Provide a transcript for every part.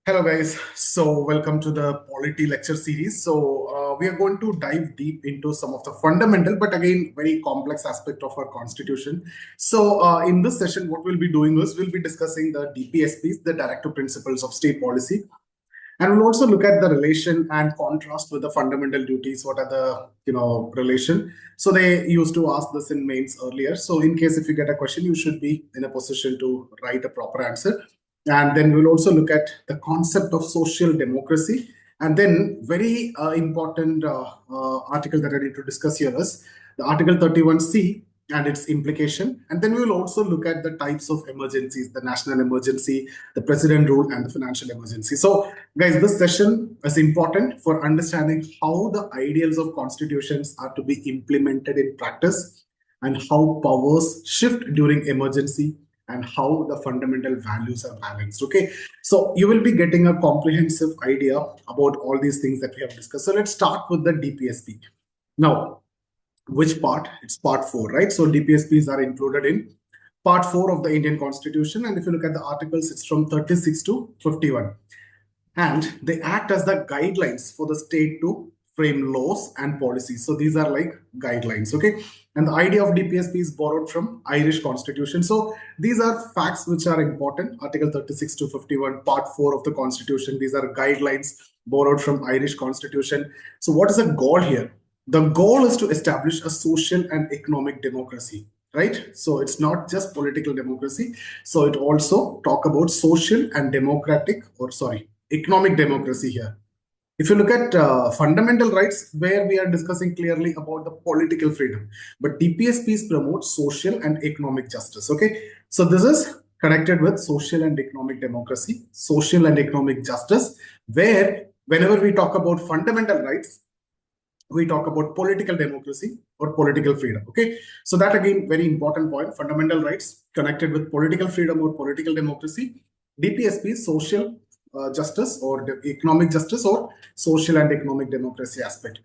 Hello guys, so welcome to the Polity lecture series. We are going to dive deep into some of the fundamental, but again, very complex aspect of our constitution. In this session, what we'll be doing is we'll be discussing the DPSPs, the Directive Principles of State Policy, and we'll also look at the relation and contrast with the fundamental duties. What are the relation? So they used to ask this in mains earlier. So in case if you get a question, you should be in a position to write a proper answer. And then we'll also look at the concept of social democracy. And then very important article that I need to discuss here is the Article 31C and its implication. And then we will also look at the types of emergencies, the national emergency, the president rule, and the financial emergency. So guys, this session is important for understanding how the ideals of constitutions are to be implemented in practice and how powers shift during emergency and how the fundamental values are balanced. Okay, so you will be getting a comprehensive idea about all these things that we have discussed. So let's start with the DPSP. Now, which part? It's part 4, right? So DPSPs are included in part 4 of the Indian Constitution. And if you look at the articles, it's from 36 to 51. And they act as the guidelines for the state to frame laws and policies. So these are like guidelines, okay? And the idea of DPSP is borrowed from Irish Constitution. So these are facts which are important. Article 36 to 51, part 4 of the Constitution. These are guidelines borrowed from Irish Constitution. So what is the goal here? The goal is to establish a social and economic democracy, right? So it's not just political democracy. So it also talk about social and economic democracy here. If you look at fundamental rights, where we are discussing clearly about the political freedom, but DPSPs promote social and economic justice. Okay, so this is connected with social and economic democracy, social and economic justice, where whenever we talk about fundamental rights, we talk about political democracy or political freedom. Okay, so that again, very important point. Fundamental rights connected with political freedom or political democracy. DPSP, social justice or economic justice or social and economic democracy aspect.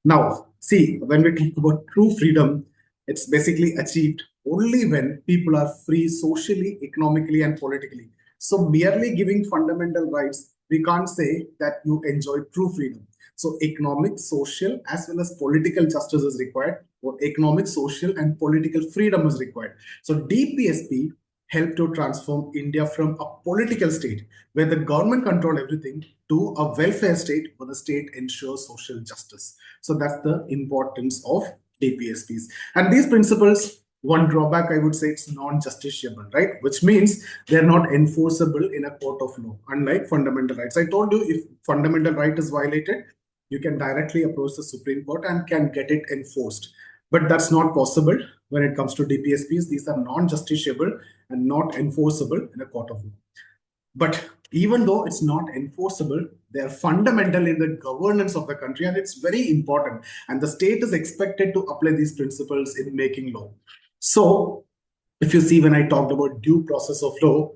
Now, see, when we talk about true freedom, it's basically achieved only when people are free socially, economically, and politically. So merely giving fundamental rights, we can't say that you enjoy true freedom. So economic, social, as well as political justice is required, or economic, social, and political freedom is required. So DPSP help to transform India from a political state where the government control everything to a welfare state where the state ensures social justice. So that's the importance of DPSPs. And these principles, one drawback, I would say it's non-justiciable, right? Which means they're not enforceable in a court of law, unlike fundamental rights. I told you if fundamental right is violated, you can directly approach the Supreme Court and can get it enforced. But that's not possible when it comes to DPSPs. These are non-justiciable and not enforceable in a court of law. But even though it's not enforceable, they are fundamental in the governance of the country, and it's very important. And the state is expected to apply these principles in making law. So if you see, when I talked about due process of law,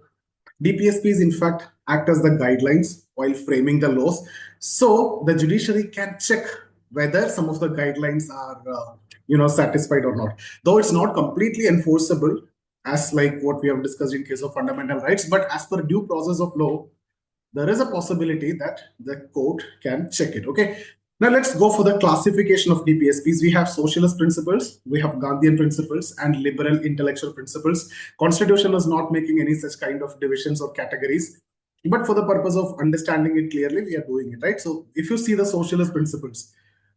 DPSPs in fact act as the guidelines while framing the laws. So the judiciary can check whether some of the guidelines are satisfied or not. Though it's not completely enforceable, as like what we have discussed in case of fundamental rights, but as per due process of law, there is a possibility that the court can check it. Okay. Now let's go for the classification of DPSPs. We have socialist principles, we have Gandhian principles, and liberal intellectual principles. Constitution is not making any such kind of divisions or categories, but for the purpose of understanding it clearly, we are doing it, right? So if you see the socialist principles,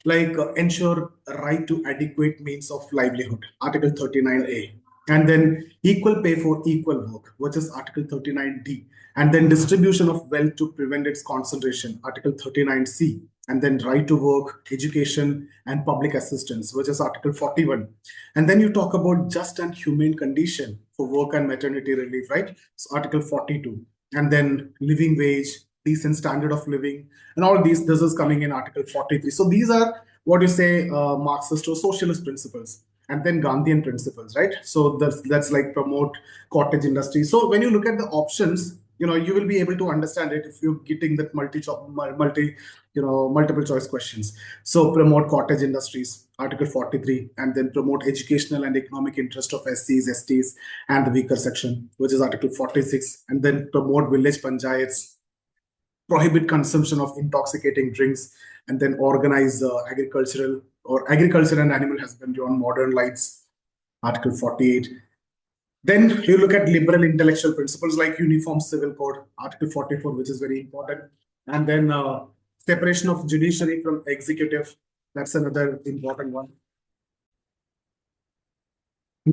like ensure right to adequate means of livelihood, Article 39A, and then equal pay for equal work, which is Article 39D, and then distribution of wealth to prevent its concentration, Article 39C, and then right to work, education, and public assistance, which is Article 41. And then you talk about just and humane condition for work and maternity relief, right? So Article 42. And then living wage, decent standard of living, and all these, this is coming in Article 43. So these are what you say Marxist or socialist principles. And then Gandhian principles, right? So that's like promote cottage industry. So when you look at the options, you will be able to understand it if you're getting that multiple choice questions. So promote cottage industries, Article 43, and then promote educational and economic interest of SCs, STs, and the weaker section, which is Article 46, and then promote village panchayats, prohibit consumption of intoxicating drinks, and then organize agriculture and animal husbandry on modern lines, Article 48. Then you look at liberal intellectual principles like Uniform Civil Code, Article 44, which is very important. And then separation of judiciary from executive, that's another important one.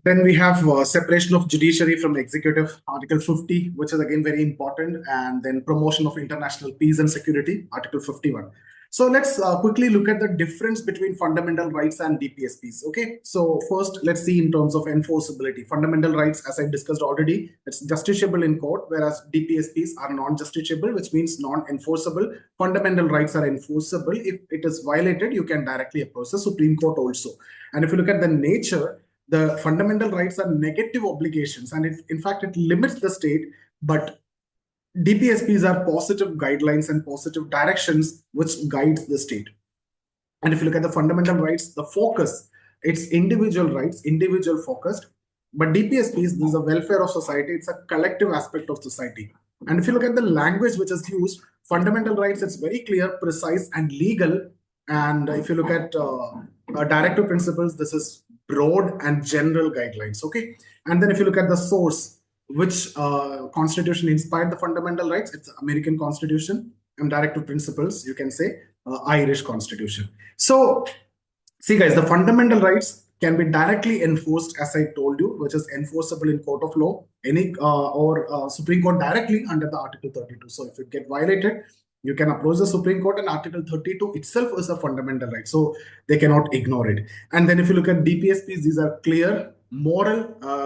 Then we have separation of judiciary from executive, Article 50, which is again very important, and then promotion of international peace and security, Article 51. So let's quickly look at the difference between fundamental rights and DPSPs. Okay, so first let's see in terms of enforceability. Fundamental rights, as I discussed already, it's justiciable in court, whereas DPSPs are non-justiciable, which means non-enforceable. Fundamental rights are enforceable. If it is violated, you can directly approach the Supreme Court also. And if you look at the nature, the fundamental rights are negative obligations, and in fact, it limits the state, but DPSPs are positive guidelines and positive directions which guides the state. And if you look at the fundamental rights, the focus, it's individual rights, individual focused, but DPSPs, this is the welfare of society, it's a collective aspect of society. And if you look at the language which is used, fundamental rights, it's very clear, precise, and legal. And if you look at directive principles, this is broad and general guidelines. Okay. And then if you look at the source, which constitution inspired the fundamental rights, it's American Constitution, and directive principles, you can say Irish Constitution. So see guys, the fundamental rights can be directly enforced, as I told you, which is enforceable in court of law, or Supreme Court directly under the Article 32. So if it get violated, you can approach the Supreme Court, and Article 32 itself is a fundamental right. So they cannot ignore it. And then if you look at DPSPs, these are clear moral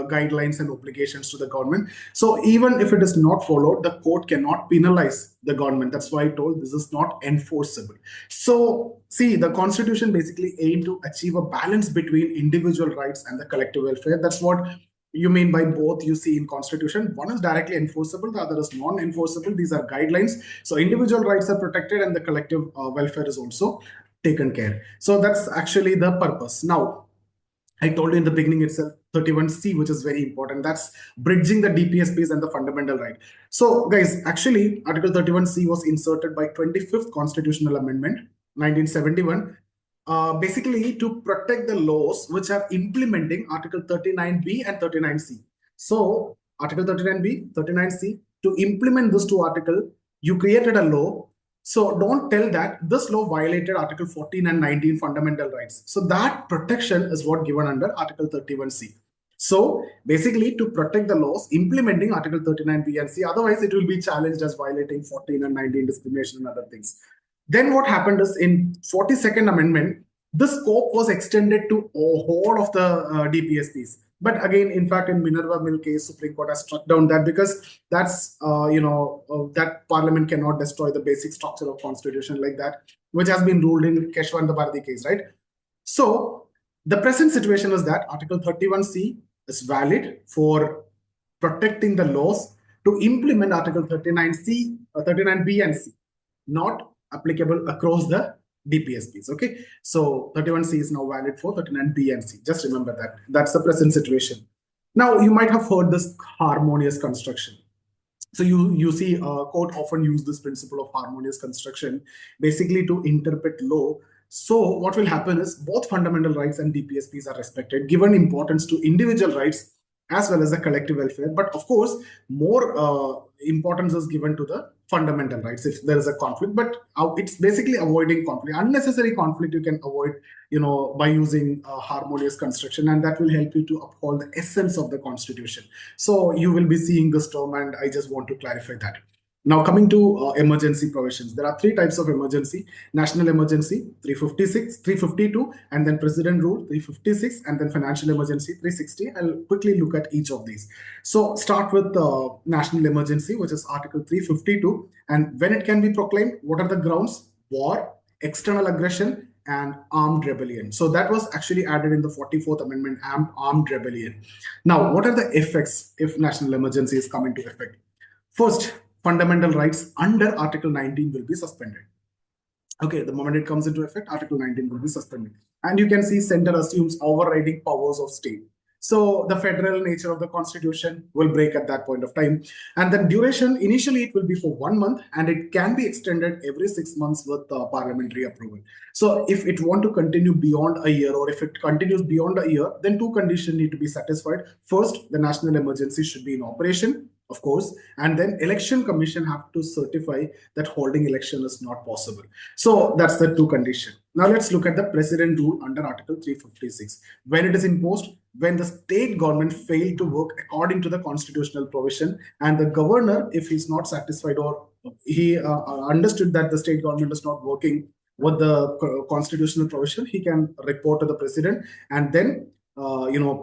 guidelines and obligations to the government. So even if it is not followed, the court cannot penalize the government. That's why I told this is not enforceable. So see, the Constitution basically aimed to achieve a balance between individual rights and the collective welfare. That's what you mean by both you see in Constitution. One is directly enforceable, the other is non-enforceable. These are guidelines. So individual rights are protected and the collective welfare is also taken care. So that's actually the purpose. Now, I told you in the beginning itself, 31C, which is very important. That's bridging the DPSPs and the fundamental right. So guys, actually Article 31C was inserted by 25th Constitutional Amendment, 1971, basically to protect the laws which are implementing Article 39B and 39C. So Article 39B, 39C, to implement those two articles, you created a law. So don't tell that this law violated Article 14 and 19 fundamental rights. So that protection is what given under Article 31C. So basically to protect the laws implementing Article 39B and C, otherwise it will be challenged as violating 14 and 19 discrimination and other things. Then what happened is in 42nd Amendment, the scope was extended to whole of the DPSPs. But again, in fact, in Minerva Mill case, Supreme Court has struck down that because that's, that Parliament cannot destroy the basic structure of Constitution like that, which has been ruled in Keshwant Bharati case, right? So the present situation is that Article 31C is valid for protecting the laws to implement Article 39C, 39B and C, not applicable across the DPSPs. Okay, so 31C is now valid for 39B and C. Just remember that. That's the present situation. Now, you might have heard this harmonious construction. So you see court often use this principle of harmonious construction basically to interpret law. So what will happen is both fundamental rights and DPSPs are respected, given importance to individual rights as well as the collective welfare. But of course, more importance is given to the fundamental rights if there is a conflict. But it's basically avoiding conflict. Unnecessary conflict you can avoid, by using harmonious construction, and that will help you to uphold the essence of the Constitution. So you will be seeing this term, and I just want to clarify that. Now, coming to emergency provisions, there are three types of emergency: national emergency 356, 352, and then president rule 356, and then financial emergency 360. I'll quickly look at each of these. So start with national emergency, which is Article 352. And when it can be proclaimed, what are the grounds? War, external aggression, and armed rebellion. So that was actually added in the 44th Amendment, armed rebellion. Now, what are the effects if national emergency is coming to effect? First, fundamental rights under Article 19 will be suspended. Okay, the moment it comes into effect, Article 19 will be suspended. And you can see center assumes overriding powers of state. So the federal nature of the constitution will break at that point of time. And then duration, initially it will be for 1 month, and it can be extended every 6 months with parliamentary approval. So if it want to continue beyond a year, or if it continues beyond a year, then two conditions need to be satisfied. First, the national emergency should be in operation, of course, and then election commission have to certify that holding election is not possible. So that's the two conditions. Now let's look at the president rule under Article 356. When it is imposed, when the state government failed to work according to the constitutional provision, and the governor, if he's not satisfied, or he understood that the state government is not working with the constitutional provision, he can report to the president, and then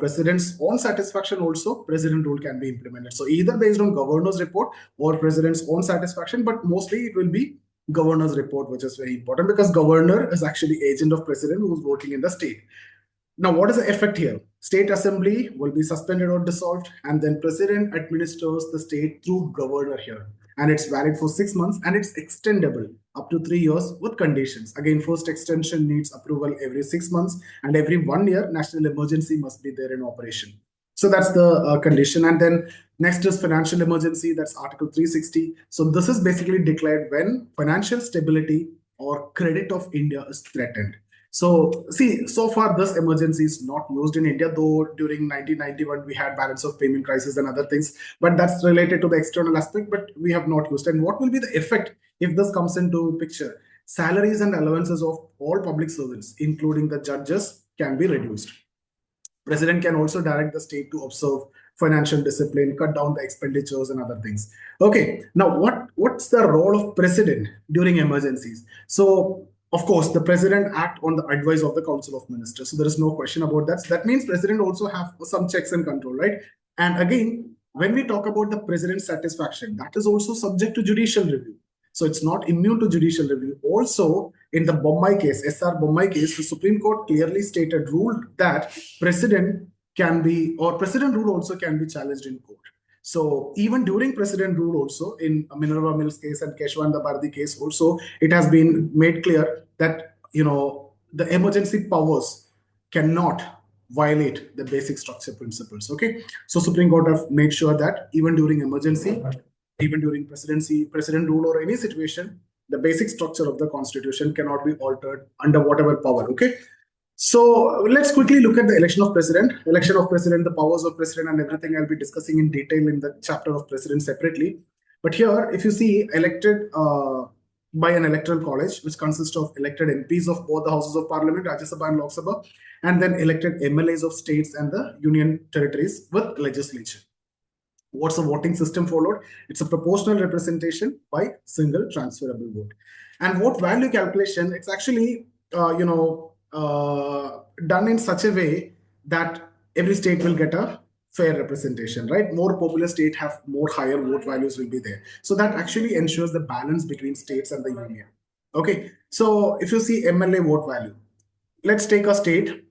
president's own satisfaction also, president rule can be implemented. So either based on governor's report or president's own satisfaction, but mostly it will be governor's report, which is very important because governor is actually agent of president who is working in the state. Now, what is the effect here? State assembly will be suspended or dissolved, and then president administers the state through governor here. And it's valid for 6 months, and it's extendable up to 3 years with conditions. Again, first extension needs approval every 6 months, and every 1 year, national emergency must be there in operation. So that's the condition. And then next is financial emergency. That's Article 360. So this is basically declared when financial stability or credit of India is threatened. So see, so far this emergency is not used in India, though during 1991 we had balance of payment crisis and other things, but that's related to the external aspect, but we have not used. And what will be the effect if this comes into picture? Salaries and allowances of all public servants, including the judges, can be reduced. President can also direct the state to observe financial discipline, cut down the expenditures and other things. Okay, now what's the role of president during emergencies? So of course, the president act on the advice of the Council of Ministers. So there is no question about that. So that means president also have some checks and control, right? And again, when we talk about the president's satisfaction, that is also subject to judicial review. So it's not immune to judicial review. Also, in the Bombay case, SR Bombay case, the Supreme Court clearly ruled that president can be, or president rule also can be challenged in court. So even during president rule also, in Minerva Mills case and Keshwanda Bhardi case also, it has been made clear that, the emergency powers cannot violate the basic structure principles. Okay. So Supreme Court have made sure that even during emergency, even during president rule or any situation, the basic structure of the constitution cannot be altered under whatever power. Okay. So let's quickly look at the election of president, the powers of president and everything I'll be discussing in detail in the chapter of president separately. But here, if you see, elected by an electoral college, which consists of elected MPs of both the houses of parliament, Rajya Sabha and Lok Sabha, and then elected MLAs of states and the union territories with legislature. What's the voting system followed? It's a proportional representation by single transferable vote. And vote value calculation, it's actually, done in such a way that every state will get a fair representation, right? More populous state have more higher vote values will be there. So that actually ensures the balance between states and the union. Okay, so if you see MLA vote value, let's take a state,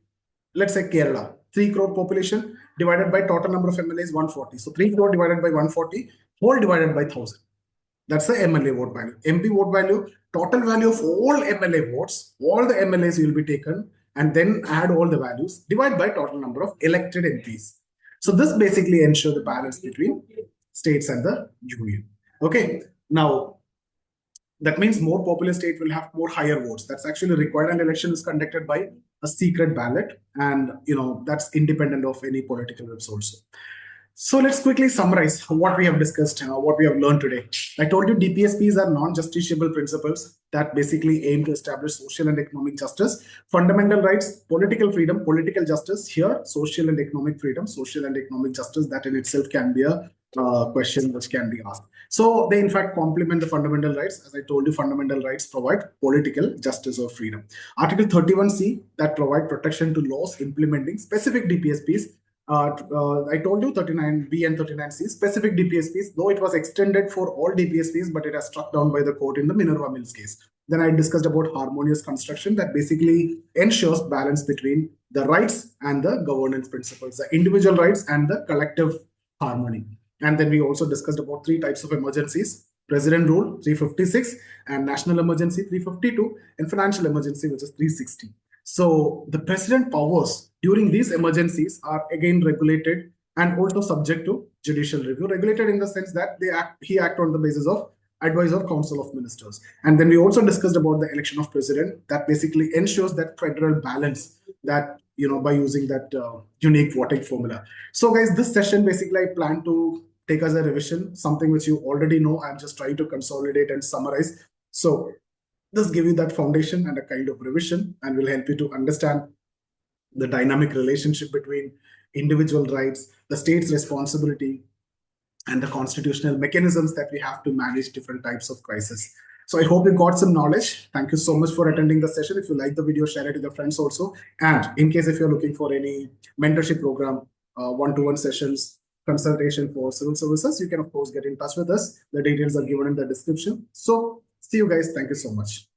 let's say Kerala, 3 crore population divided by total number of MLAs 140. So 3 crore divided by 140, whole divided by 1000. That's the MLA vote value. MP vote value, total value of all MLA votes, all the MLAs will be taken and then add all the values, divide by total number of elected MPs. So this basically ensures the balance between states and the union. Okay, now that means more populous state will have more higher votes. That's actually required, and election is conducted by a secret ballot, and that's independent of any political whips also. So let's quickly summarize what we have discussed, what we have learned today. I told you DPSPs are non-justiciable principles that basically aim to establish social and economic justice, fundamental rights, political freedom, political justice. Here, social and economic freedom, social and economic justice, that in itself can be a question which can be asked. So they in fact complement the fundamental rights. As I told you, fundamental rights provide political justice or freedom. Article 31C that provide protection to laws implementing specific DPSPs. I told you 39B and 39C, specific DPSPs, though it was extended for all DPSPs, but it has struck down by the court in the Minerva Mills case. Then I discussed about harmonious construction that basically ensures balance between the rights and the governance principles, the individual rights and the collective harmony. And then we also discussed about 3 types of emergencies: President Rule 356, and National Emergency 352, and Financial Emergency, which is 360. So the president powers during these emergencies are again regulated and also subject to judicial review. Regulated in the sense that he act on the basis of advice of Council of Ministers. And then we also discussed about the election of president that basically ensures that federal balance, that by using that unique voting formula. So guys, this session basically I plan to take as a revision, something which you already know. I'm just trying to consolidate and summarize. So this give you that foundation and a kind of revision, and will help you to understand the dynamic relationship between individual rights, the state's responsibility, and the constitutional mechanisms that we have to manage different types of crisis. So I hope you got some knowledge. Thank you so much for attending the session. If you like the video, share it with your friends also. And in case if you're looking for any mentorship program, one-to-one sessions, consultation for civil services, you can of course get in touch with us. The details are given in the description. So see you guys. Thank you so much.